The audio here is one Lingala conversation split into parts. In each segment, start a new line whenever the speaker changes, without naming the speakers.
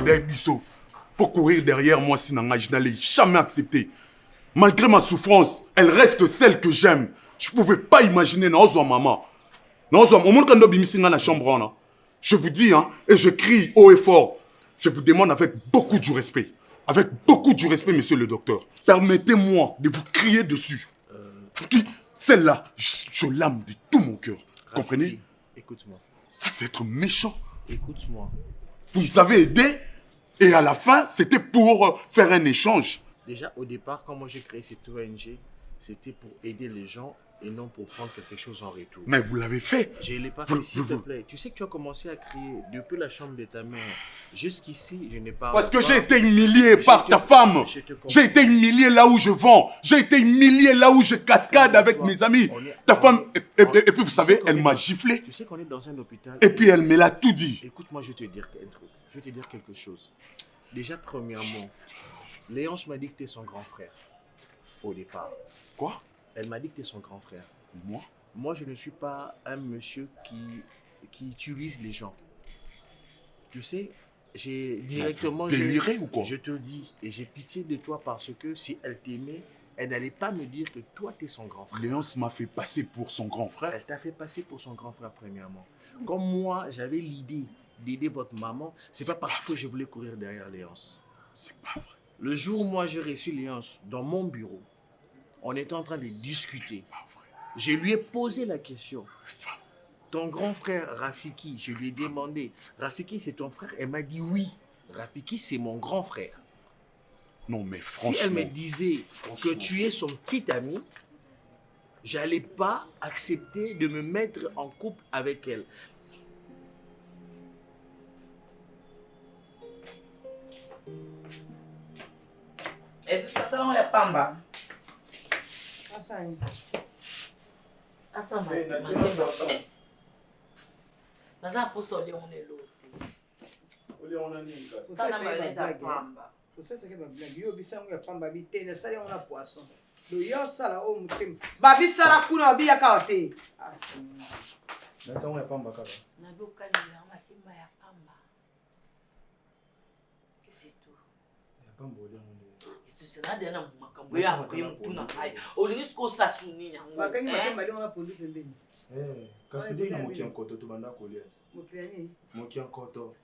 avec Bissot. Pour courir derrière moi, je n'allais jamais accepter. Malgré ma souffrance, elle reste celle que j'aime. Je ne pouvais pas imaginer non, maman. Non, au monde quand on dans la chambre, je vous dis, hein, et je crie haut et fort. Je vous demande avec beaucoup du respect. Avec beaucoup du respect, monsieur le docteur. Permettez-moi de vous crier dessus. Parce que celle-là, je l'aime de tout mon cœur. Comprenez?
Écoute-moi.
Ça, c'est être méchant.
Écoute-moi.
Vous nous avez aidés et à la fin, c'était pour faire un échange.
Déjà, au départ, quand moi j'ai créé cette ONG, c'était pour aider les gens et non pour prendre quelque chose en retour.
Mais vous l'avez fait.
Je ne l'ai pas fait, s'il te plaît. Tu sais que tu as commencé à crier depuis la chambre de ta mère jusqu'ici, je n'ai pas...
Parce que j'ai été humilié par ta femme. J'ai été humilié là où je vends. J'ai été humilié là où je cascade avec mes amis. Ta femme, et puis vous savez, elle m'a giflé.
Tu sais qu'on est dans un hôpital.
Et puis elle me l'a tout dit.
Écoute-moi, je vais te dire un truc. Je vais te dire quelque chose. Déjà, premièrement, Léonce m'a dit que tu es son grand frère. Au départ.
Quoi?
Elle m'a dit que tu es son grand frère.
Moi?
Moi, je ne suis pas un monsieur qui utilise les gens. Tu sais, j'ai directement...
Déliré ou quoi?
Je te dis, et j'ai pitié de toi parce que si elle t'aimait, elle n'allait pas me dire que toi, tu es son grand frère.
Léonce m'a fait passer pour son grand frère.
Elle t'a fait passer pour son grand frère, premièrement. Comme moi, j'avais l'idée d'aider votre maman, c'est pas parce que je voulais courir derrière Léonce.
C'est pas vrai.
Le jour où moi, j'ai reçu Léonce dans mon bureau, on était en train de discuter. Je lui ai posé la question. Ton grand frère Rafiki, je lui ai demandé, Rafiki c'est ton frère? Elle m'a dit oui. Rafiki c'est mon grand frère.
Non mais franchement.
Si elle me disait que tu es son petit ami, j'allais pas accepter de me mettre en couple avec elle.
Et tout ça, ça on est pamba. Asa naza poso le on est l'autre.
Ole on a nini kasi.
Ça na maleza pamba.
Osaseke ba blague yo bisango ya pamba bitene sali on a poisson. Do yo sala o mutem. Ba bisala kuna bi yakao te.
Na tsango ya pamba kaka.
Na bi okalila makimba ya pamba. Que c'est tout.
Ya pamba ole on est.
Tu sais na dena makambo ya mtuna hai. Olingi ko sasuni nyango.
Ba kangi makemba le on a pondu pembeni.
Kasi ndenge na moki nkoto to banda kolia.
Mokirani.
Moki nkoto.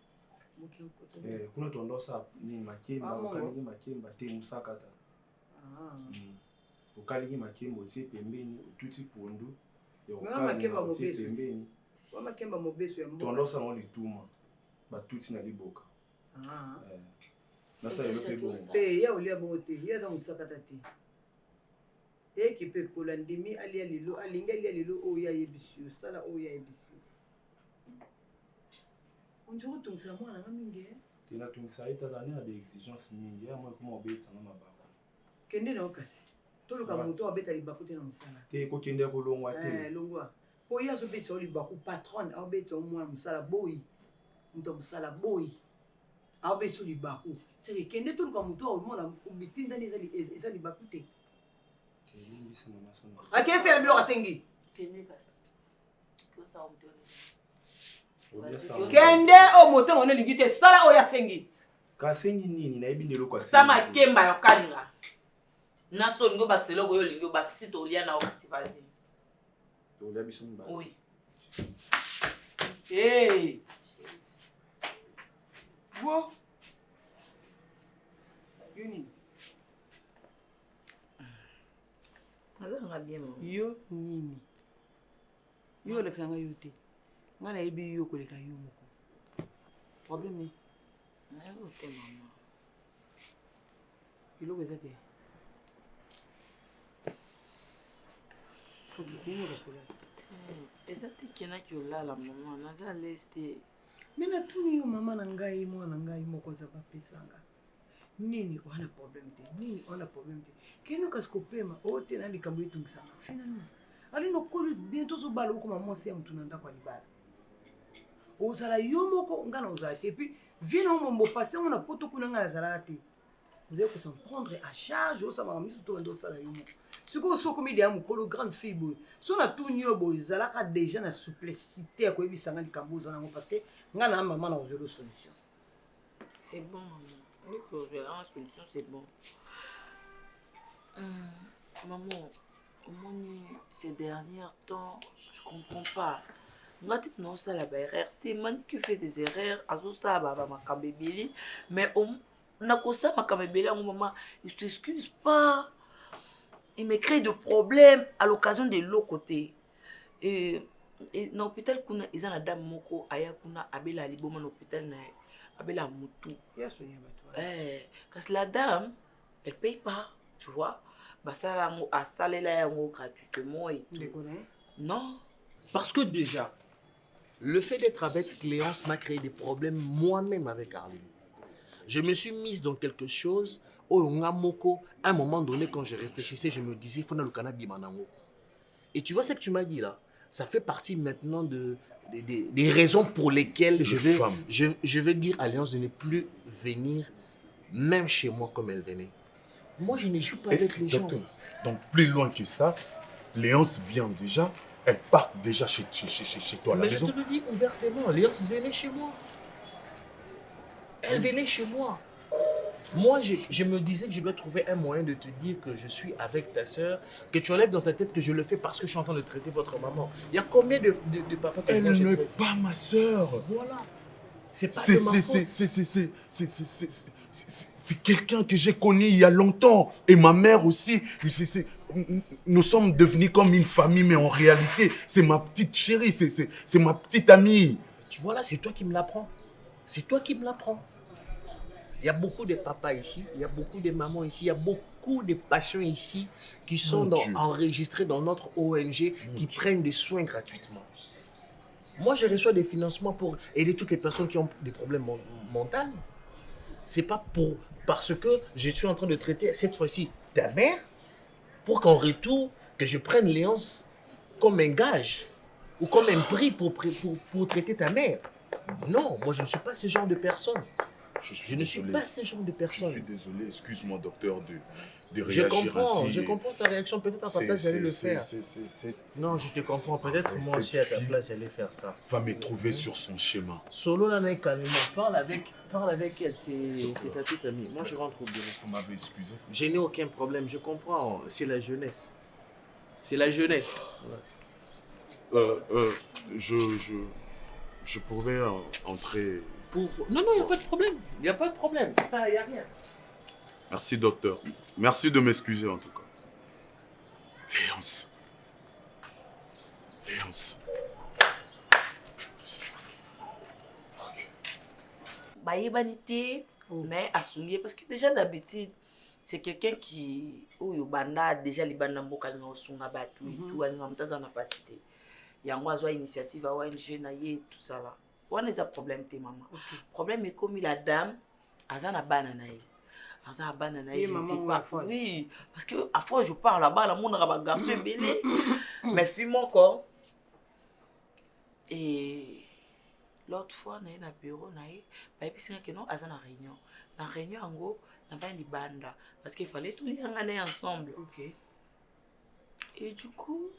Moki nkoto.
Kuna tondosa ni makemba, okalingi makemba te musakata. Okalingi makemba otie pembeni, otuti pondu.
Nga makemba mobeso pembeni. Wa makemba mobeso ya mboka.
Tondosa na lituma. Batuti na liboka. Nasa yo pe bon.
Te ya olia bongo te, ya za musakata te. Qui peut colandimi ali alilo alinga ali alilo oya yebisio sala oya yebisio. On dirait donc ça moi na mingi.
Tena tungisa itazani na be exigence mingi ya moi kuma obetsa na mabako.
Kende na okasi. Toluka moto obeta libaku te na musala.
Te ko kende ko longwa te.
Longwa. Po ya so betsa libaku patron obeta mwa musala boy. Muto musala boy. Obeta libaku. C'est kende toluka moto o mona obitinda ni ezali libaku te. Ok, c'est le bureau à Sengi. Kende o moto mona lingite sala o ya Sengi.
Ka Sengi nini na ebindelo kwa
Sama kemba yo kalinga. Na so lingo bakiselo ko yo lingo bakisi to lia na o kasi vazi.
To lia biso mba.
Oui.
Hey. Wo. Yuni.
Azanga bien mo.
Yo nini. Yo Alexanga yote. Ngana ebi yo koleka yo moko. Problème ni.
Na yo te mama.
Iloko ezate. Ko dukino basola.
Ezate kena ki olala mama, naza leste.
Mina tuni yo mama na ngai mwana ngai moko za bapesanga. Nini wana problème te. Nini wana problème te. Keno kaskopema ote na likambo etungisanga. Finalement. Ali no kolu bientôt so balo ko maman si mtu nanda kwa libala. Ozala yo moko ngana ozala te puis viens au mombo passer on a poto kuna ngala zala te. Vous devez s'en prendre à charge au sama misu to ndo sala yo moko. Siko so comme dia mukolo grande fille boy. So na tout nyo boy zala ka déjà na souplicité ko ebisanga likambo zana ngo parce que ngana maman na ozolo solution.
C'est bon, maman. Dès que j'ai la solution, c'est bon. Maman, au moins, ces derniers temps, je comprends pas. Moi, tu non, ça la erreur. C'est Mani qui fait des erreurs. Azo ça, ma camébéli. Mais on a que ça, ma camébéli, à mon maman, il ne s'excuse pas. Il me crée des problèmes à l'occasion de l'autre côté. Et dans l'hôpital, ils ont la dame moko, aya kuna abela liboma dans l'hôpital na abela mutu. Parce que la dame, elle paye pas, tu vois. Bah ça a salé là gratuitement et tout. Non.
Parce que déjà, le fait d'être avec Cléance m'a créé des problèmes moi-même avec Arline. Je me suis mise dans quelque chose. À un moment donné, quand je réfléchissais, je me disais, il faut le Canada bimanango. Et tu vois ce que tu m'as dit là? Ça fait partie maintenant des raisons pour lesquelles je vais dire à Alliance de ne plus venir, même chez moi comme elle venait. Moi, je ne joue pas avec les gens.
Donc, plus loin que ça, Léonce vient déjà, elle part déjà chez toi à la
Mais
maison.
je te le dis ouvertement, Léonce venait chez moi. Elle venait chez moi. Moi, je me disais que je dois trouver un moyen de te dire que je suis avec ta soeur, que tu enlèves dans ta tête que je le fais parce que je suis en train de traiter votre maman. Il y a combien de papas que
Elle
moi j'ai
n'est
traité?
pas ma soeur.
Voilà. C'est pas de ma faute.
C'est quelqu'un que j'ai connu il y a longtemps. Et ma mère aussi. Nous sommes devenus comme une famille, mais en réalité, c'est ma petite chérie, c'est ma petite amie.
Tu vois là, c'est toi qui me l'apprends. C'est toi qui me l'apprends. Il y a beaucoup de papas ici, il y a beaucoup de mamans ici, il y a beaucoup de patients ici qui sont enregistrés dans notre ONG, qui prennent des soins gratuitement. Moi, je reçois des financements pour aider toutes les personnes qui ont des problèmes mentaux. C'est pas parce que je suis en train de traiter cette fois-ci ta mère, pour qu'en retour, que je prenne Léonce comme un gage ou comme un prix pour traiter ta mère. Non, moi je ne suis pas ce genre de personne. Je ne suis pas ce genre de personne.
Je suis désolé, excuse-moi docteur de réagir ainsi.
Je comprends ta réaction, peut-être à ta place j'allais le faire. Non, je te comprends, peut-être moi aussi à ta place j'allais faire ça.
Va me trouver sur son schéma.
Solo là, calmement, parle avec elle, c'est ta petite amie. Moi je rentre au bureau.
Vous m'avez excusé.
Je n'ai aucun problème, je comprends, c'est la jeunesse. C'est la jeunesse.
Ouais. Je pourrais entrer.
Non, il n'y a pas de problème. Il n'y a pas de problème. Il n'y a rien.
Merci, docteur. Merci de m'excuser, en tout cas. Léonce. Ok.
Baïbanité, mais assoulier. Parce que déjà, d'habitude, c'est quelqu'un qui... Ou banda déjà, les bandes mboka n'ont pas battu et tout. Ils n'ont pas cité. Il y a une initiative à ONG, tout ça là. On a un problème, maman. Le problème est comme la dame, elle a un bananaï. Elle a un bananaï, je ne sais pas. Oui, parce que à fois je parle là-bas, le monde a un garçon belé. Mais fille mon corps. Et l'autre fois, on a un bureau, on a une réunion. Dans la réunion, on a une banda. Parce qu'il fallait tout lire ensemble. Et du coup,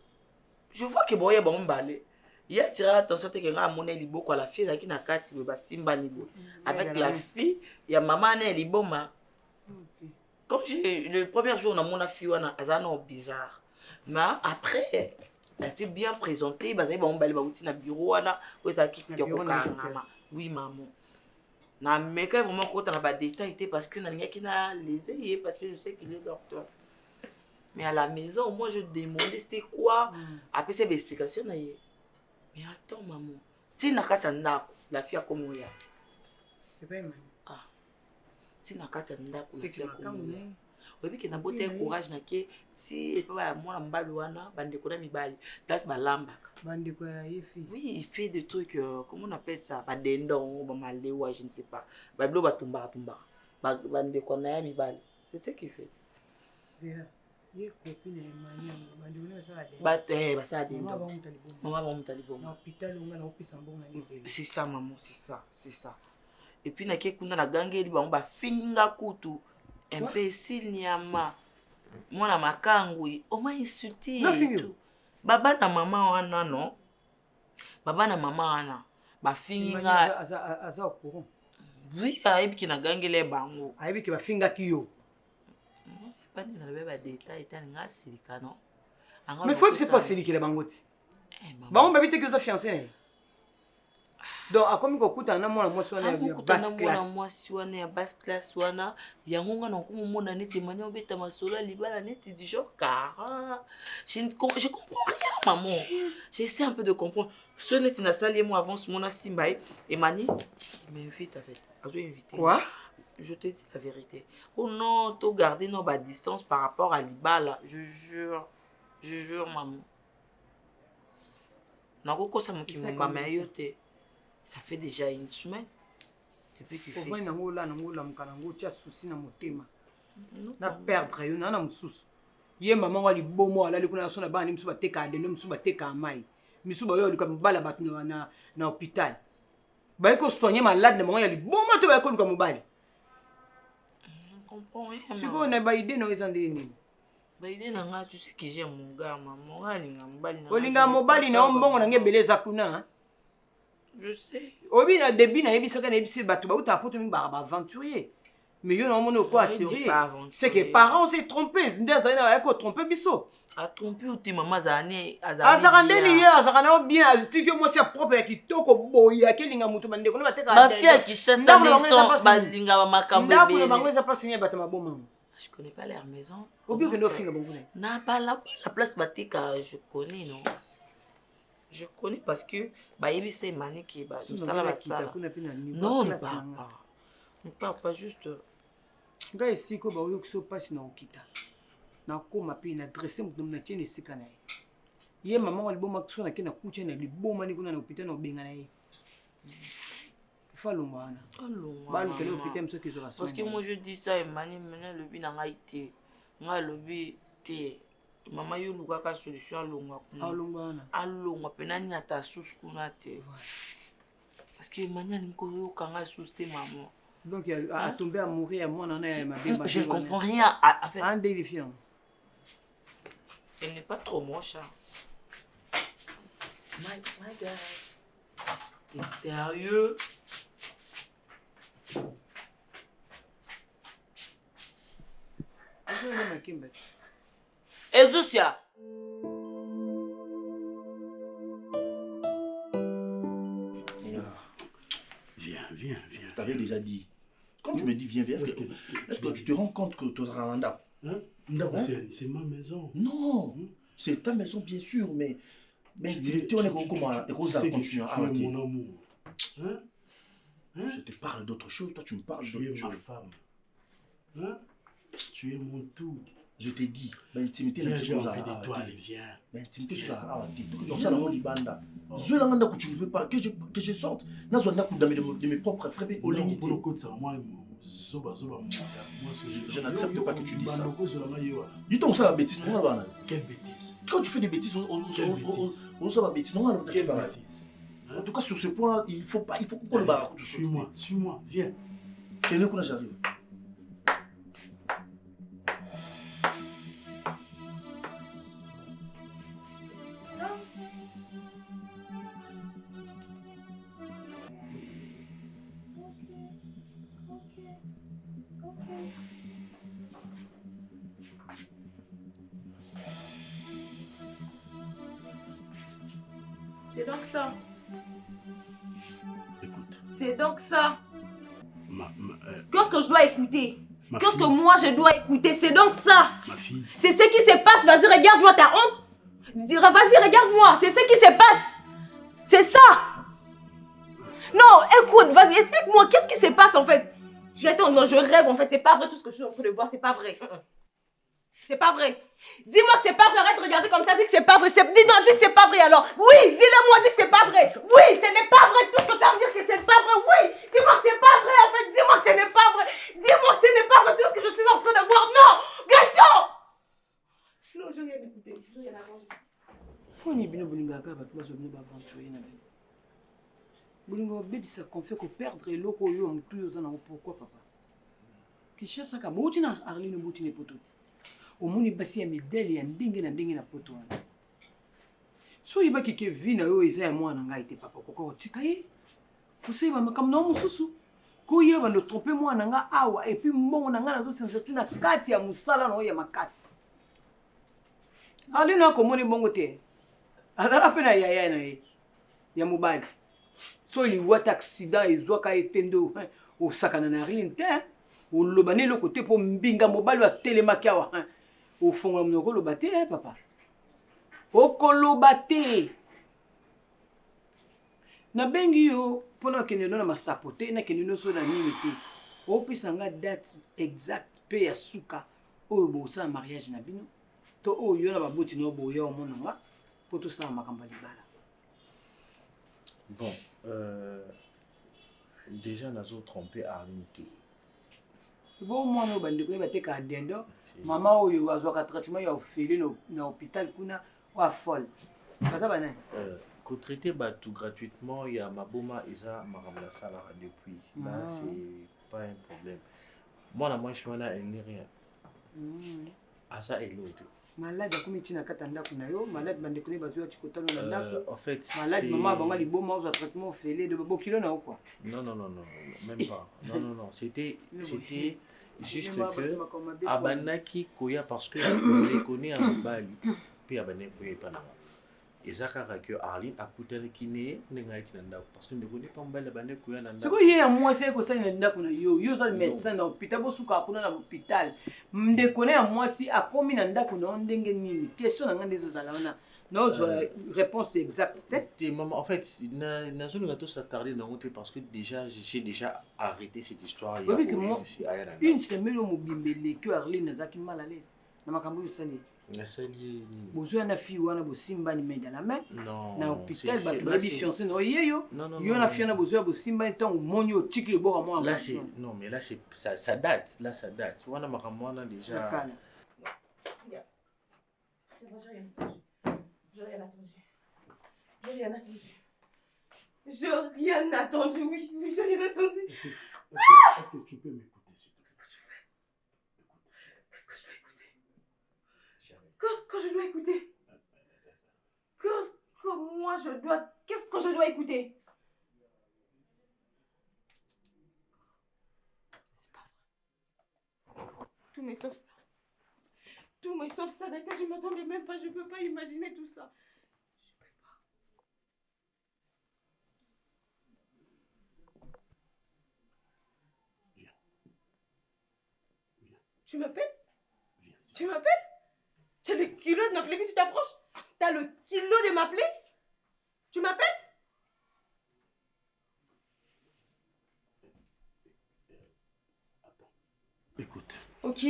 je vois que bon, il y a bon balai. Il y a tiré attention que nga amone libo kwa la fille qui na kati ba simba nibo. Avec la fille, il y a maman na libo ma. Quand le premier jour na mon fille wana azana bizarre. Mais après elle s'est bien présentée, bazai ba mbali ba uti na bureau wana, ou ça qui yo kokanga. Oui maman. Na meka vraiment ko na ba détail parce que na ngaki na les parce que je sais qu'il est docteur. Mais à la maison, moi je demandais c'était quoi. Après c'est l'explication na yé. Mais attends, maman. Si nakati ndako, la fille a comment ya?
C'est pas mal.
Ah. Si nakati ndako,
c'est que na kamuna.
Oui, que na beauté courage na ke si et pas moi na mbali wana bande ko na mibali. Place balamba.
Bande ko ya yefi.
Oui, il fait des trucs comment on appelle ça? Ba dendon, ba malewa, je ne sais pas. Ba blo ba tumba. Bande ko na ya mibali. C'est ce qu'il fait.
Zera. Ye copine mania bande ko na ça la.
Ça dendon. Maman va monter libon.
Na hôpital on a opisa mbongo na libeli.
C'est ça maman, c'est ça. Et puis na ke kuna na gange li ba finga kutu. Imbécile nyama. Moi na makangu, on m'a insulté. Baba na maman wana non. Baba na maman wana. Ba finga
aza au courant.
Oui, ayebi na gangele bango.
Ayebi ki bafingaki yo.
Pas ni na ba détail tani nga silika non.
Mais faut c'est pas celui qui les bangoti. Bango babi te que ça fiancé. Donc akomi ko kuta na mwana mwasi wana ya basse classe.
Mwasi wana ya basse classe wana yango nga na komona neti mani obeta masolo libala neti du genre car je comprends rien maman. J'essaie un peu de comprendre. Ce neti na sali moi avance mon simba et mani m'invite en fait. Azo invité.
Quoi?
Je te dis la vérité. Oh non, to garder nos bas distance par rapport à libala, je jure maman. Nako ça mon qui m'a mayoté. Ça fait déjà une semaine depuis qu'il fait ça.
Na perdre yo na mususu. Ye maman wali bomo ala likuna sona bani musuba teka adeno musuba teka mai. Misuba yo lika mbala bat na hôpital. Ba ko soigner malade na maman yali bomo to ba ko lika mobali.
Je comprends rien.
Si ko na ba idée no ezande nini?
Ba idée na nga tu sais que j'aime mon gars maman alinga mbali na.
Olinga mobali na ombongo na ngebeleza kuna.
Je sais.
Obi na début na yebisaka na yebisi bato ba uta poto mi ba aventurier. Mais yo na mono quoi sérieux. C'est que parents s'est trompé, ndeza na ko tromper biso.
A trompé ou ti maman zane
azarandeni ye azarana bien tiki moi c'est propre qui toko boya kelinga mutu bande ko bateka.
Ma fille qui chasse sa maison balinga ba makambo
bébé. Ndako na bango za pas signer bato maboma.
Je connais pas leur maison.
Obi que no finga bango.
Na pas la place bateka je connais non. Je connais parce que bayebi c'est mani qui ba sala ba sala. Non, ne parle pas juste.
Nga esiko ba yo kiso passe na okita. Na koma pe na dresser mutu na tiene esika na ye. Ye maman wali boma kiso na kena kuche na liboma ni kuna na hôpital na obenga na ye. Fallo mana. Balu kele hôpital mso kiso la.
Parce que moi je dis ça et mani mena le bi na nga ité. Nga le bi té. Maman yo luka ka solution alonga kuna. Alonga pena ni ata sous kuna te. Parce que mania ni ko yo kanga sous te maman.
Donc il a tombé à mourir à moi ma bébé.
Je ne comprends rien à faire.
Un délifiant.
Elle n'est pas trop moche. Hein. My God. T'es sérieux? Exousia.
Viens.
Je t'avais déjà dit. Quand tu me dis viens, est-ce que tu te rends compte que tu es en Rwanda?
C'est ma maison.
Non, c'est ta maison bien sûr, mais tu on est comment continuer à arrêter.
Mon amour.
Je te parle d'autre chose, toi tu me parles d'autre chose.
Tu es ma femme. Tu es mon tout.
Je t'ai dit, l'intimité
n'est pas viens.
L'intimité c'est ça. Dans ça dans libanda. Je l'enganda que tu ne veux pas que je sorte. Dans de mes propres frères au limite. Je n'accepte pas que tu dis ça. Dis donc ça la bêtise non là.
Quelle bêtise?
Quand tu fais des bêtises on ça la bêtise non.
Quelle bêtise?
En tout cas sur ce point, il faut qu'on le barre.
Suis-moi, viens.
Quel est que j'arrive?
C'est donc ça.
Écoute.
C'est donc ça.
Qu'est-ce
que je dois écouter? Qu'est-ce que moi je dois écouter? C'est donc ça.
Ma fille.
C'est ce qui se passe. Vas-y, regarde-moi, t'as honte? Vas-y, regarde-moi. C'est ce qui se passe. C'est ça. Non, écoute, vas-y, explique-moi. Qu'est-ce qui se passe en fait? Attends, non, je rêve en fait. C'est pas vrai tout ce que je suis en train de voir. C'est pas vrai. C'est pas vrai. Dis-moi que c'est pas vrai. Arrête de regarder comme ça. Dis que c'est pas vrai. Dis-moi, dis que c'est pas vrai alors. Oui, dis-le-moi, dis que c'est pas vrai. Oui, ce n'est pas vrai. Tout ce que ça veut dire que c'est pas vrai. Oui, dis-moi que c'est pas vrai en fait. Dis-moi que ce n'est pas vrai. Dis-moi que ce n'est pas vrai tout ce que je suis en train de voir. Non, Gaëtan. Non, je viens d'écouter. Je viens d'arranger.
Foni bino bolinga ka bato bazobino baventurer na bino. Bolinga bebisa confie ko perdre eloko yo mutu yo zana pourquoi papa? Kishasa ka bouti na Arline bouti ne pototi. Omoni basi ya midele ya ndenge na poto wana. So yibaki ke vina yo eza ya mwana ngai te papa koko tika ye. Kuseba makamno mususu. koye bando tromper moi nanga awa et puis mbongo nanga nazo sentir na kati ya musala na ya makasi ali na komoni bongo te azala pe na yaya na ye ya mobali so ili wata accident ezwaka etendo osakana na rien te oloba ne loko te po mbinga mobali wa telemaki awa ofongola monoko oloba te papa okoloba te nabengi yo mpona akende no na masapo te nakende nyonso na nini te opesa nga date exact mpe ya suka oyo bosala mariage na bino to oyo yo na baboti no boya omona nga mpo tosala makambo ya libala.
Bon, déjà nazo trompé Arline te.
Bon mwana oyo bandeko ne bateka adendo mama oyo azwaka traitement ya ofele na hôpital kuna wa folle kaza banani
co-traiter batou gratuitement ya maboma eza makambo na sala depuis là c'est pas un problème. Moi je suis là elle n'est rien. Asa elode.
Malade akomi tina kata ndako na yo malade bandeko ne bazwa chikotano na ndako
en fait
malade maman banga liboma ozo traitement ofele de bokilo na quoi.
Non, même pas. Non, c'était juste que abanaki koya parce que on les connaît à Bali puis abanaki koya pas. Et ça que Arline a coûté le kiné n'engai kinanda parce que ne connaît pas Bali abanaki koya nanda.
C'est quoi hier moi c'est que ça ndako na yo ça médecin na hôpital bosuka kuna na hôpital mde connaît moi si a komi na ndako na ndenge nini question na ngande zo zala na non réponse exacte
maman en fait na zone gato s'attarder dans honte parce que déjà j'ai déjà arrêté cette histoire
il y a une semaine au mobimbele que Arline nazaki mal à l'aise na makambo yo sali
na sali
bozo na fille wana bosimba ni main dans la main
non
na hôpital ba fiancé no yeyo yo na fille na bozo bosimba tant moni au tic le bord à moi
là c'est non mais là c'est ça date là ça date wana makambo wana déjà
c'est bon j'ai rien attendu. J'ai rien attendu. J'ai rien attendu, oui, j'ai rien attendu.
Est-ce que tu peux m'écouter s'il te plaît?
Qu'est-ce que je dois écouter? Qu'est-ce que je dois écouter? Qu'est-ce que moi je dois... Qu'est-ce que je dois écouter? C'est pas vrai. Tout mais sauf ça. Tout mais sauf ça, d'accord, je m'attendais même pas, je peux pas imaginer tout ça. Je peux pas.
Viens.
Tu m'appelles?
Viens.
Tu m'appelles? Tu as le kilo de m'appeler puis tu t'approches? T'as le kilo de m'appeler? Tu m'appelles?
Attends. Écoute.
Ok.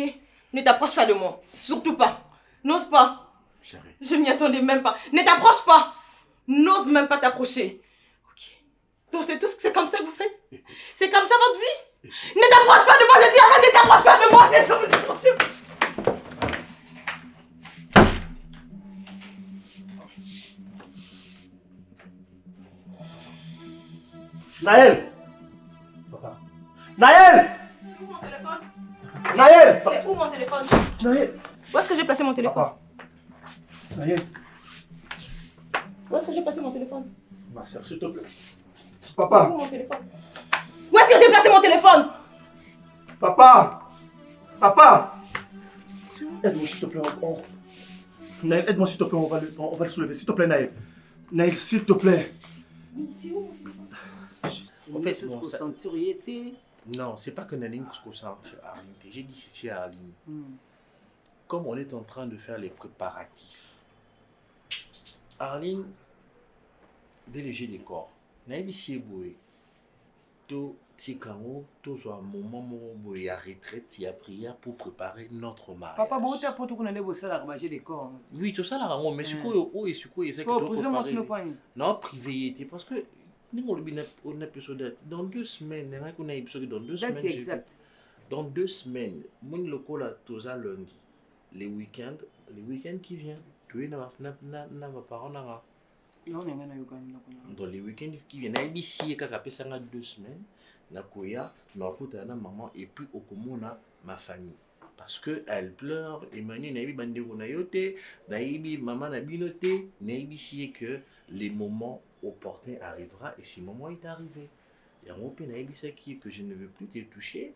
Ne t'approche pas de moi. Surtout pas. N'ose pas.
Chérie.
Je m'y attendais même pas. Ne t'approche pas. N'ose même pas t'approcher. Ok. Donc c'est tout ce que c'est comme ça que vous faites? C'est comme ça votre vie? Ne t'approche pas de moi, je dis arrête, ne t'approche pas de moi. Ne vous approchez pas.
Naël! Papa. Naël!
C'est où mon téléphone?
Naël!
C'est où mon téléphone?
Naël!
Où est-ce que j'ai placé mon téléphone?
Papa. Naël.
Où est-ce que j'ai placé mon téléphone?
Ma soeur, s'il te plaît.
C'est où
Papa.
mon téléphone? Où est-ce que j'ai placé mon téléphone?
Papa. Papa. Aide-moi s'il te plaît. Naël, aide-moi s'il te plaît. On va le soulever. S'il te plaît, Naël. Naël, s'il te plaît.
Mais c'est où mon téléphone?
En fait bon, ça...
Non,
c'est pas que Naline qu'on sentir Arline. J'ai dit ceci à Arline. Comme on est en train de faire les préparatifs, Arline veut le jeu des corps. Naïbi si boué, tout tikango, tout soit moment où il y a retraite, il y a prière pour préparer notre mariage.
Papa, bon, tu as pas tout qu'on allait bosser à rabager des corps.
Oui, tout ça là, mais c'est quoi, oh et c'est quoi, c'est que non privé, parce que on a besoin dans 2 semaines, on a épisode dans 2 semaines.
Exact.
Dans 2 semaines, mon local à Toza lundi, les week-ends qui viennent, tu es dans ma parole. Dans les week-ends qui viennent, il y a 2 semaines, nakoya, na maman et puis au commun ma famille. Parce que elle pleure, Emmanuel naibi bandeko na yote, naibi maman na bilote, naibi si que les moments opportun arrivera et ce moment est arrivé. Et en haut, que je ne veux plus te toucher.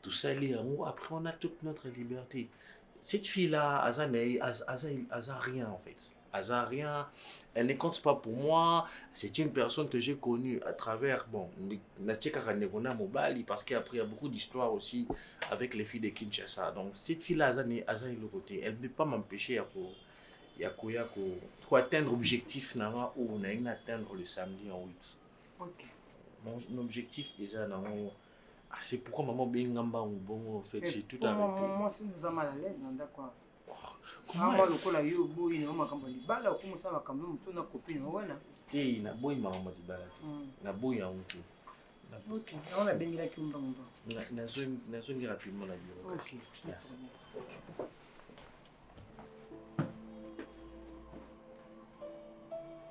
Tout ça, elle est en haut. Après, on a toute notre liberté. Cette fille-là, elle n'a rien en fait. Elle n'a rien. Elle ne compte pas pour moi. C'est une personne que j'ai connue à travers, bon, parce qu'après, il y a beaucoup d'histoires aussi avec les filles de Kinshasa. Donc, cette fille-là, elle a le côté. Elle ne peut pas m'empêcher d'atteindre l'objectif où on a atteindre le samedi en 8.
Ok.
Mon objectif déjà, c'est pourquoi maman Bengamba ou bon, en fait, j'ai tout arrêté.
Moi, si nous sommes mal à l'aise, quoi.
Comment
moi, le col yo, boy, il y a un bala, ou comment ça va quand même, son copine, voilà.
T'es na boy maman di balade. Na boy en tout.
Ok, on a bien dit qu'il y a
na zone rapidement la bureau.
Ok.
Merci.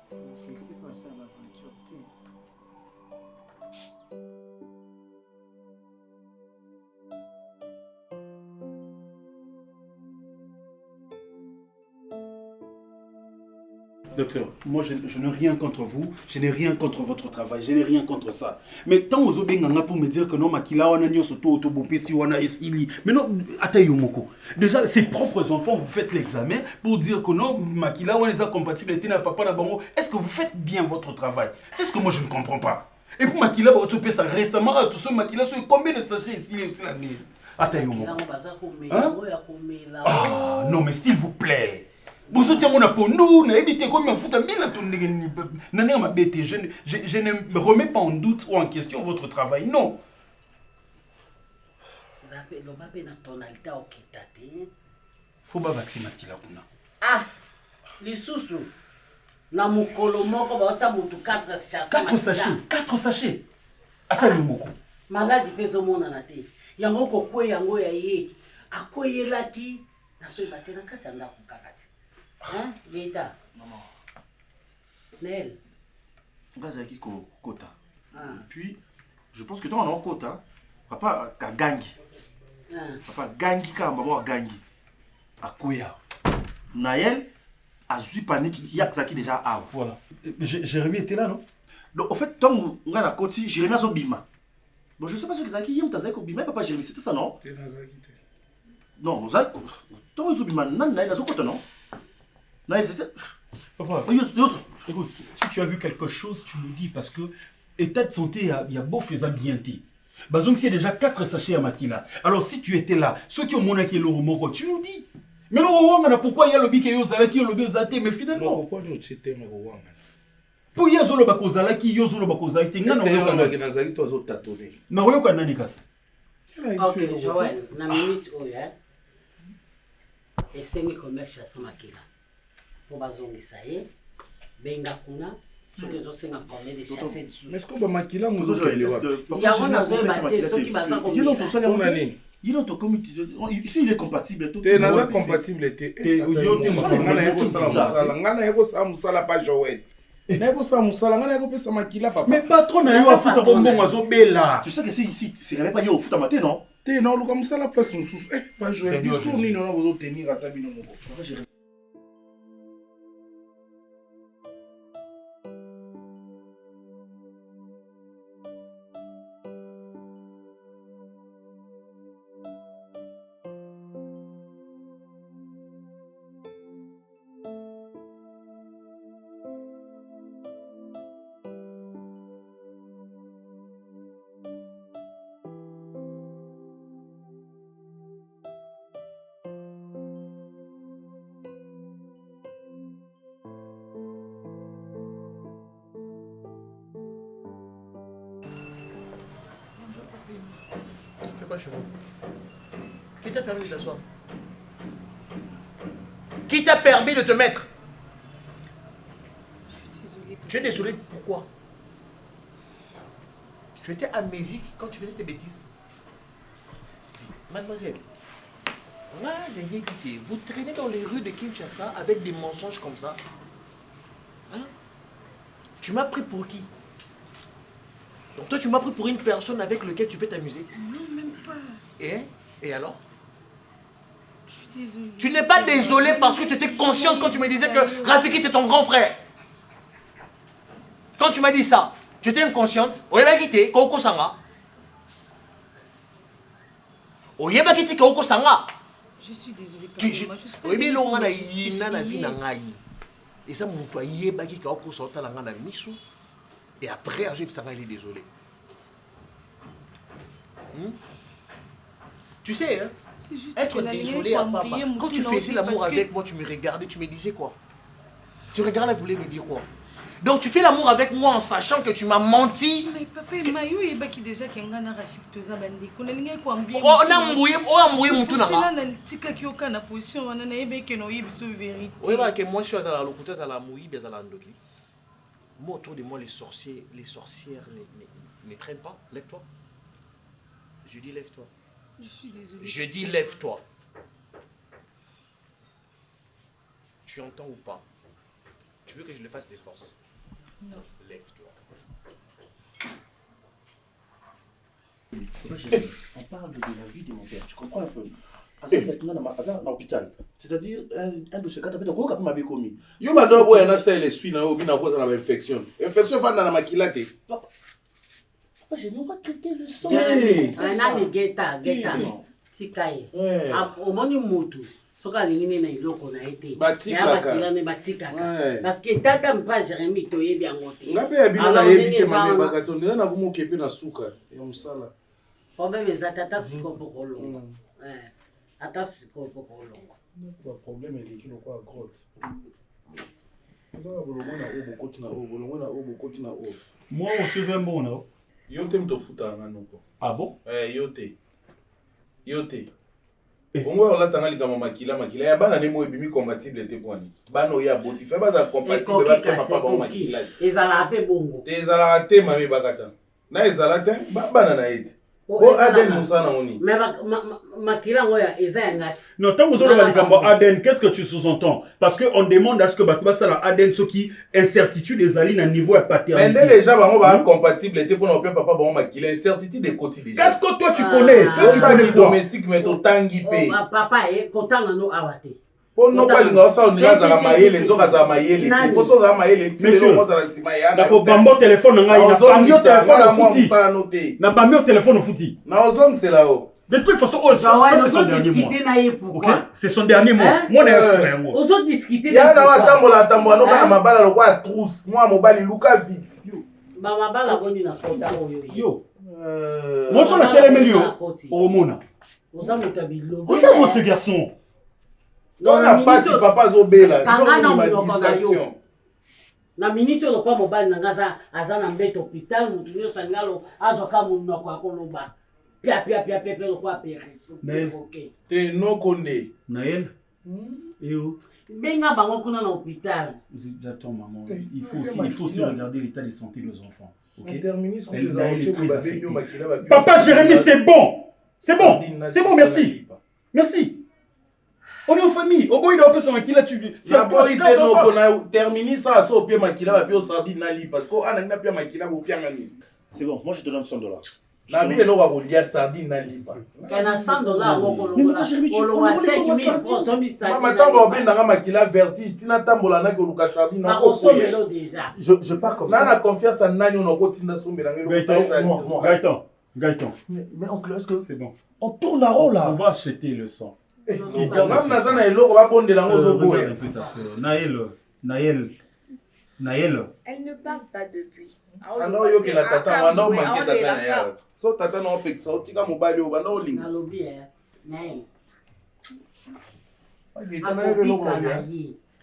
C'est pas ça l'aventure.
Docteur, moi je n'ai rien contre vous, je n'ai rien contre votre travail, je n'ai rien contre ça. Mais tant aux autres pour me dire que non, Makila, on a ni auto si on a ici. Mais non, Atayomoko. Déjà, ses propres enfants, vous faites l'examen pour dire que non, Makila, on est compatible avec papa Nabango. Est-ce que vous faites bien votre travail? C'est ce que moi je ne comprends pas. Et pour Makila, vous avez ça récemment, tout ce Makila, combien de sachets ici la mine? Atayomoko. Ah, non, mais s'il vous plaît. Je ne me remets pas en doute ou en question votre travail, non. Faut pas vacciner Makila.
Ah, les sous-sous. Na mokolo moko ba ota mutu 4 sachets.
4 sachets, 4 sachets. Attends moko.
Maladi peso mona na te. Yango kokwe yango ya ye. Akoyelaki na so batena kati anda kukakati. Hein, Vita.
Maman.
Nel.
Gazaki Kota. Puis, je pense que toi, on a un Kota. Papa, Gangi. Papa, Gangi, Kamba, Gangi. Akoya. Naël, Azui Panique, Yakzaki déjà a.
Voilà. Jérémy était là, non?
Donc, en fait, tant on a la côte, Jérémy a son bima. Bon, je ne sais pas ce que Zaki, il y a un Tazaki Bima, papa Jérémy, c'était ça, non? Non, Zaki, tant ils ont bima, Naël a son Kota, non?
Papa, écoute, si tu as vu quelque chose, tu le dis parce que état de santé, il y a beau faire bien. Donc c'est déjà 4 sachets à Makila. Alors si tu étais là, ceux qui ont mon acquis le remorque, tu nous dis. Mais non, pourquoi il y a le bic et le lobby zate, mais finalement.
Pourquoi nous c'était mais
pour y a zolo bakozala qui yo zolo bakozala qui
ngana yo nazali to zo tatone.
Na yo ka nani kas?
Ok, Joël, na minute oya. Esengi commerce sa Makila. Pour bazongisa ye benga kuna soki ezosenga combien de chasser dessous.
Mais est-ce qu'on va Makila ngo zokelele wapi?
Yango nazo mate soki baza combien.
Il est au comité. Ici il est compatible tout.
T'es naza compatible té. Yo te ngana yako sa musala pa Joël. Nego sa musala ngana yako pesa Makila papa.
Mais patron na yo afuta bombongo azobela.
Tu sais que ici c'est même pas yo afuta maté non?
T'es non luka musala place mususu. Pas Joël. Discours ni non ngo tenir ata bino moko.
Fais quoi chez vous? Qui t'a permis de t'asseoir? Qui t'a permis de te mettre?
Je suis désolée.
Tu es désolé, pourquoi? Tu étais amnésique quand tu faisais tes bêtises. Dis, mademoiselle, là, vous traînez dans les rues de Kinshasa avec des mensonges comme ça. Hein? Tu m'as pris pour qui? Donc toi, tu m'as pris pour une personne avec laquelle tu peux t'amuser?
Non, même pas.
Et alors?
Je suis désolée.
Tu n'es pas désolé parce que tu étais consciente quand tu me disais que Rafiki était ton grand frère. Quand tu m'as dit ça, Tu étais inconsciente. Oyeba quitté, Koko Sanga. Oyeba quitté, Koko Sanga.
Je suis désolée, papa.
Tu
Moi, je suis pas
oyeba
venue
longa
pour
na
me justifier.
yina na vie na ngai. Et ça mon toi yeba qui Koko Sota la na misu. Et après, Ajib Sanga il est désolé. Tu sais, hein,
C'est juste
être
que la
désolé
ligne
à
pour
papa.
prier mon
Quand tu
Dieu,
faisais
non,
l'amour
parce que-
avec moi, tu me regardais, tu me disais quoi? Ce regard-là voulait me dire quoi? Donc tu fais l'amour avec moi en sachant que tu m'as menti.
Mais papa, mayo et baki déjà qui ngana Rafik toza bandi. Kuna linga kwa mbie.
Oh na mbouye mutu na
C'est là
nga.
na tika ki oka na position wana na yebe ke no yibi so vérité.
Oui, bah, que moi je suis à la locuteur, à la mouille, à la ndoki. Moi autour de moi les sorcières ne traînent pas. Lève-toi. Je dis lève-toi.
Je suis désolée.
Je dis lève-toi. Tu entends ou pas? Tu veux que je le fasse des forces?
Non.
Lève-toi.
On parle de la vie de mon père, tu comprends un peu? À l'hôpital. C'est-à-dire, un de ces cas, tu m'avais commis.
Yo mando boy na ça les suit na obi na cause na infection. Infection fa na makila te.
Papa, je ne vais pas traiter le sang.
Nani geta tikaye. Omoni mutu. Soka alingi na iloko na ete.
Batikaka.
Ne batikaka. Parce que tata mpa Jérémy toyebi yango te.
Ngape ya bino na yebi ke mame bakatonde na kumokepe na suka ya musala.
Problème eza tata siko pokolo. Ata siko pokolo.
Ba problème eleki lokwa grotte. Ndoka bolongo na o bokoti na o bolongo na o bokoti na o.
Moi, on se veut bon, non?
Yo te mtofuta nga noko.
Ah bon?
Yo te. Yo te. Bongo olatanga likama makila ya bana ne mo ebimi compatible te pwani. Bana oya boti fe baza compatible ba te papa ba makila.
Ezala pe bongo.
Te ezala te mame bakata. Na ezala te bana na eti. Bo Aden Moussa na oni.
Mais makila ngoya eza yangati.
Non, tant que vous avez Aden, qu'est-ce que tu sous-entends? Parce qu'on demande à ce que Batouba la Aden, ce qui incertitude des alliés à niveau à paternité.
Mais déjà, on va compatible pour nos papa bon makila incertitude des côtés déjà.
Qu'est-ce que toi tu connais? Toi tu connais
domestique mais to tangi pe.
Papa kotanga no awate.
Pour nous pas linga ça on ira za mayele nzoka za mayele. Pour ça za mayele
monsieur
za sima ya.
D'accord, bambo téléphone nga ina pas mieux téléphone fouti. Na pas mieux téléphone fouti.
Na ozong c'est là-haut.
De toute façon, ça c'est son dernier mot. OK, c'est son dernier mot. Moi na ya ngo.
Ozo discuter.
Ya na watambola no kana mabala lokwa trousse. Moi mobali luka vite.
Ba mabala boni na kota oyo.
Yo. Moi sur la télé melio. Au mona.
Oza mutabilo.
Regarde ce garçon.
On n'a pas si papa Zobela.
Na minute lo kwa mobile na ngaza azana mbeto hospital mutu nyo sangalo azoka munno kwa koloba. Pia lo kwa pere. OK.
Te no konde.
Naël. Yo.
Benga bango kuna na hôpital.
J'attends maman. Il faut aussi regarder l'état de santé des enfants. OK.
Elle
Papa Jérémy, c'est bon. C'est bon. C'est bon, merci. Merci. On est en famille. Au bout il a fait son makila tu.
Ça pour il no terminer ça au pied makila va puis sardine na li parce que ana na pied makila au pied ngani.
C'est bon, moi je te donne $100.
Na bi elo wa kolia sardine na li pa.
Kana $100 ngoko longola. Olonga 5000 francs
Mama tambo obinda nga makila vertige tina tambola na ko luka sardine na ko.
Déjà.
Je pars comme ça.
Na confiance en nani on ko tinda sombela ngelo.
Gaëtan.
Mais oncle, est-ce que
c'est bon?
On tourne à rond là.
On va acheter le sang.
Même na sana eloko ba bondela ngo zo boye.
Naël. Elle ne parle pas depuis.
Alors yo ke la tata wana o manke tata na ya. So tata na opekisa o tika mobali o bana o linga.
Nalobi Naël.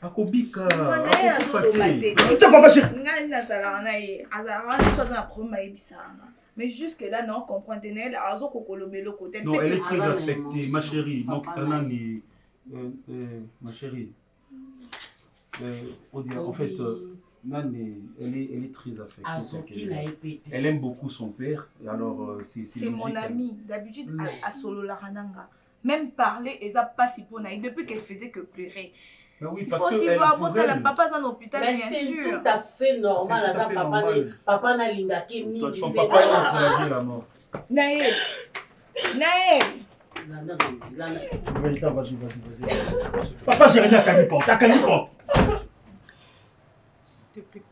Akobika.
Tu t'as pas chérie. Mais jusque-là, non, comprenez, elle a raison qu'on le côté.
Non, elle est très affectée, ma chérie. Donc, Anani, ma chérie. En fait, Nani, elle est très affectée. Elle aime beaucoup son père. Et alors, c'est
mon ami. D'habitude, à Solo Larananga. Même parler, elle n'a pas si pour naïf. Depuis qu'elle faisait que pleurer.
Ben oui,
il faut aussi voir votre papa dans l'hôpital, bien sûr.
C'est tout à fait normal. Papa n'a l'ingaki ni.
Son papa a encouragé la mort.
Naël.
Vas-y. Papa, j'ai rien à Caliporte. À Caliporte.
S'il te plaît,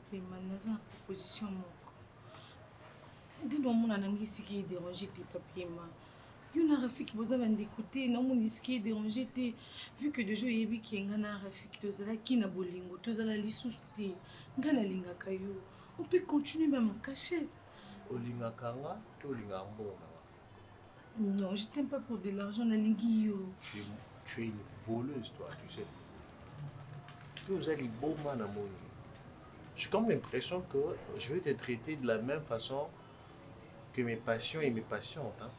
Naza, proposition. Nde mona nangi siki déranger tes papiers ma. Yo na Rafiki boza d'écouter na mon siki déranger te vu que de jour yebi ki ngana Rafiki tozala ki na bolingo tozala lisusu te. Ngana linga kayo. On peut continuer même en cachette.
Olinga kanga, to olinga mbona.
Non, je t'aime pas pour de l'argent na lingi yo.
Tu es une voleuse toi, tu sais. Tu es allé beau man à mon. J'ai comme l'impression que je vais te traiter de la même façon que mes patients et mes patientes. Hein.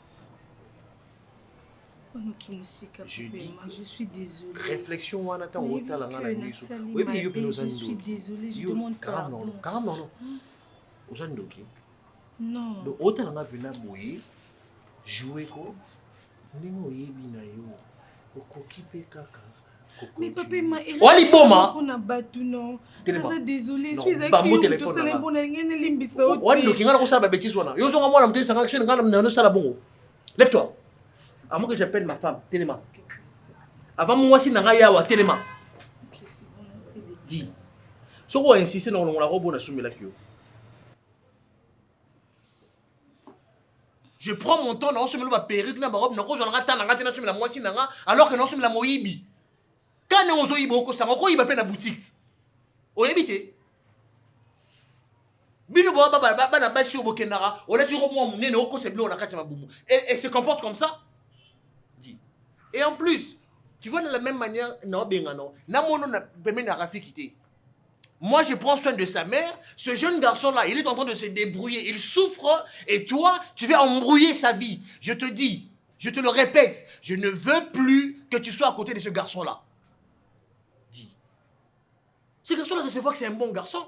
Je suis désolée.
Réflexion, on attend au tal
je suis désolée, je demande pardon.
Non.
Non.
Donc, autant on a vu jouer ko ningo yebi na yo okokipe kaka.
Mais papa m'a
Wali boma.
On a battu non.
Je
désolée, je suis accusée. Tu sais les bonnes ngene limbisa oti.
Wali lokinga na ko sala bêtise wana. Yo zonga mwana mutisa ngaka shene ngana na sala bongo. Lève-toi. À moins que j'appelle ma femme, Téléma. Avant moi, si n'a yawa, Téléma. Dis. Si on insiste dans la robe, on a soumis la fille. Je prends mon temps, non, je me la perruque, ma robe, non, j'en rate, la moitié, alors que non, je me la moïbi. Quand on a oïbi, on a la boutique. On évite. Bino na basi au Bokenara, on a sur moi mon nez, on c'est bleu, on a katima boumou. Et se comporte comme ça. Et en plus, tu vois de la même manière, non, moi, je prends soin de sa mère. Ce jeune garçon-là, il est en train de se débrouiller. Il souffre et toi, tu vas embrouiller sa vie. Je te dis, je te le répète, je ne veux plus que tu sois à côté de ce garçon-là. Dis. Ce garçon-là, ça se voit que c'est un bon garçon.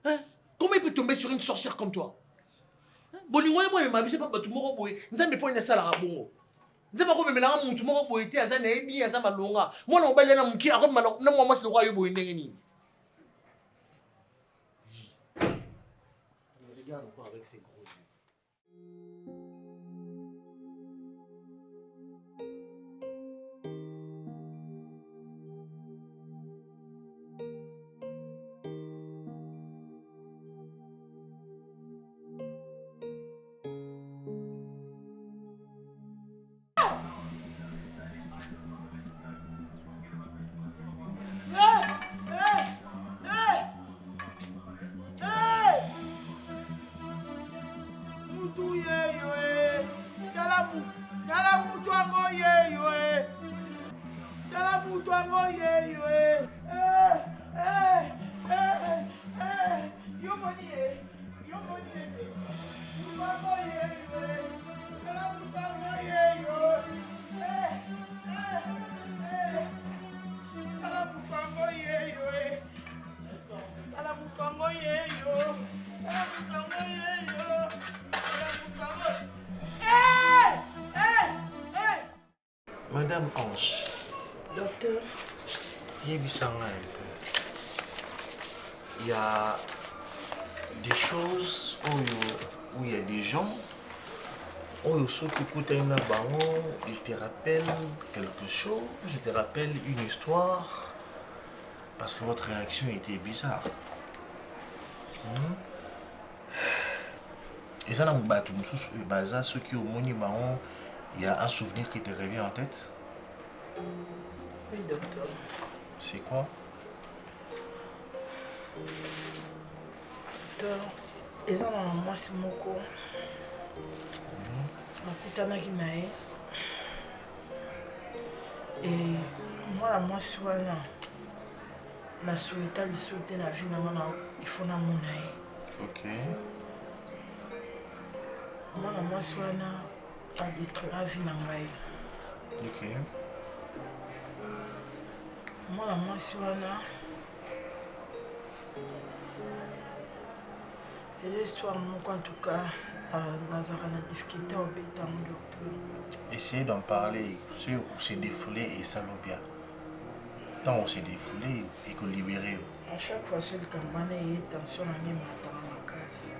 Hein? Comment il peut tomber sur une sorcière comme toi? Bolingo moi, il m'a avisé pas tout le monde. Nous avons pas une salle à bongo. Nous avons pas mélanger mon tout le monde pour être à Zanébi, à Zamalonga. Moi, on va aller dans mon qui a remis non, moi, c'est le roi Yobo Indéni. Dis. Regarde encore avec ses gros yeux. Madame Ange.
Docteur.
Il y a des choses où il y a des gens où ceux qui écoutent un baron, je te rappelle quelque chose, je te rappelle une histoire parce que votre réaction était bizarre. Et ça, dans ceux qui au monde baron, il y a un souvenir qui te revient en tête?
Oui, docteur.
C'est quoi?
Docteur, eza na mwasi moko nakutanaki na ye e mwana mwasi wana nasueta liso te na vi nanga na ifo namona ye.
Ok.
Mwana mwasi wana adétruira vi na ngai.
Ok.
Mwana mwasi wana eza histoire moko en tout cas nazalaka na difficulté obeta mon docteur.
Essayez d'en parler, c'est défoulé et ça va bien. Tant on s'est défoulé et qu'on libéré.
À chaque fois seul campagne et tension na ngai matanga makasi.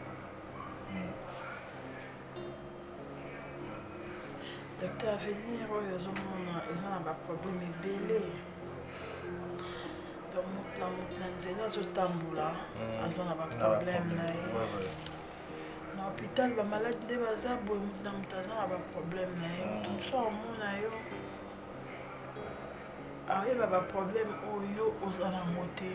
Docteur avenir oyo ozomona eza na baproblème ebele. Na nzela azotambola aza na baproblème na ye. na hôpital ba malade nde baza boye na moto aza na ba problème na ye moto mosusu amona yo ayeba ba problème oyo oza nango te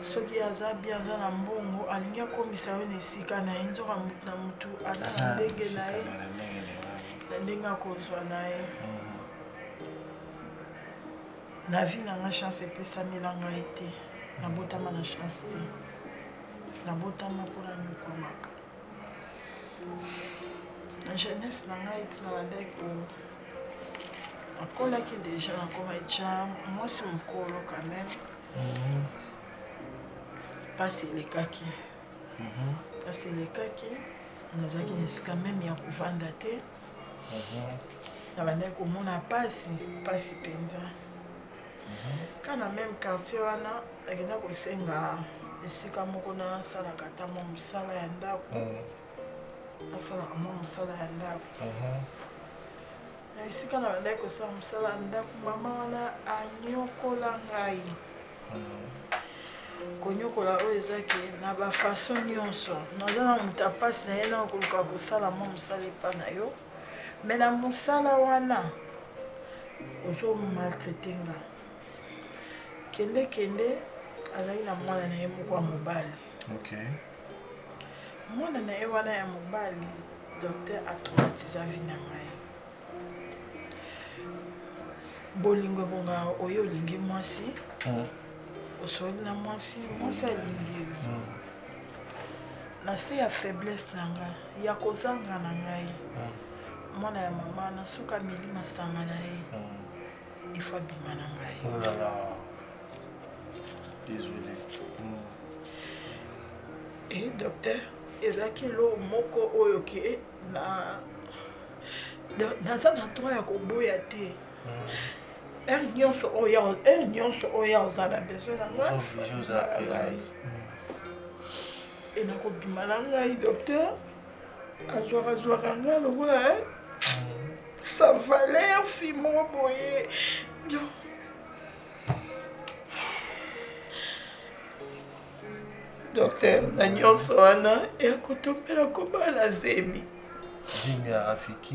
soki aza bien aza na mbongo alingi akomisa yo na esika na ye nzoka motu na motu aza na ndenge na ye na ndenge akozwa na ye na vie nanga chance epesamela ngai te nabotama na chance te nabotama mpona nyokwamaka na jeunesse na ngai ntina bandeko akolaki deja nakoma eja mwasi mokolo quand même pasi elekaki pasi elekaki nazalaki na esika meme ya kovanda te na bandaki komona pasi mpenza kana meme quartier wana nakenda kosenga esika moko nasalaka ata mwa mosala ya ndako nasalaka mwa mosala ya ndako na esika na bandaki kosala mosala ya ndako mama wana anyokola ngai konyokola oyo ezaki na bafason nyonso naza na moto apasi na ye na okoluka kosala mwa mosala epa na yo me na mosala wana ozomaltraite nga kende azali na mwana na ye moko ya mobali mwana na ye wana ya mobali docteur atraumatiza vie na ngai bolingo ebonga oyo olingi mwasi osoli na mwasi alingi na se ya faiblesse na ngai ya kozanga na ngai mwana ya mama nasuka mili masanga na ye ifo abima na ngai
Désolé.
Et docteur, ezaki lo moko oyo ke naza na droit ya koboya te. Ere nyonso oyo oza na besoin na ngai. E nakobima na ngai docteur azwaka ngai lokola sa valeur fi moko boye. Docteur, na nyonso wana yakotombela koma na zemi.
Zemi ya Rafiki.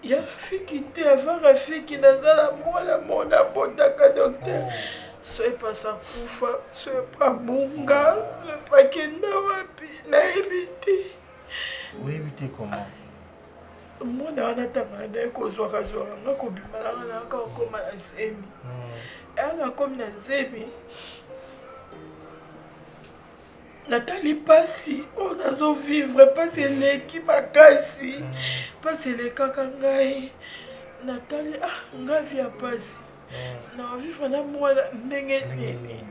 Ya Rafiki te, avant Rafiki nazala mwana mona botaka docteur. Soye pasa kufa, soye pa bunga, soye pa kenda wapi, nayebi te.
Oyebi te comment?
Mwana wana tanga na ekozwaka nga kobima nanga naka okoma na zemi. Ana komi na zemi. Natali pasi, on a vivre, pasi eleki makasi, pasi elekaka ngai. Natali, ngai via pasi. Na vivre na mwana ndenge nini.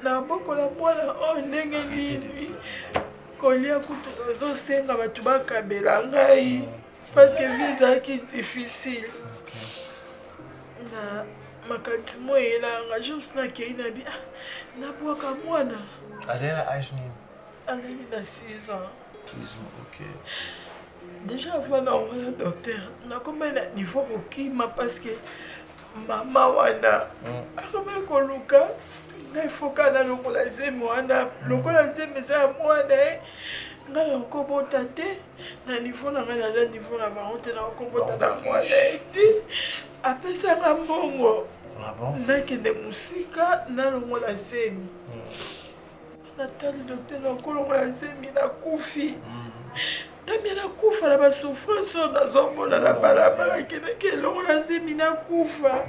Na bokola mwana o ndenge nini. Kolia kutu nazosenga batu bakabela ngai. Parce que vie ezalaki difficile. Na makanisi moyela nga juste nakei na bi nabwaka mwana.
Azali na âge nini?
Azali na 6 ans.
6 ans, ok.
Déjà avant na docteur, nakoma na niveau okima parce que mama wana akoma koluka ngai foka na lokola zemi wana lokola zemi eza ya mwana ngai nakobota te na niveau na ngai naza niveau na bango te nakobota na mwana ete apesanga mbongo nakende mosika nalongola zemi natali docteur nakolongola zemi nakufi tami nakufa na basouffrance oyo nazomona na balabala kendeke elongola zemi nakufa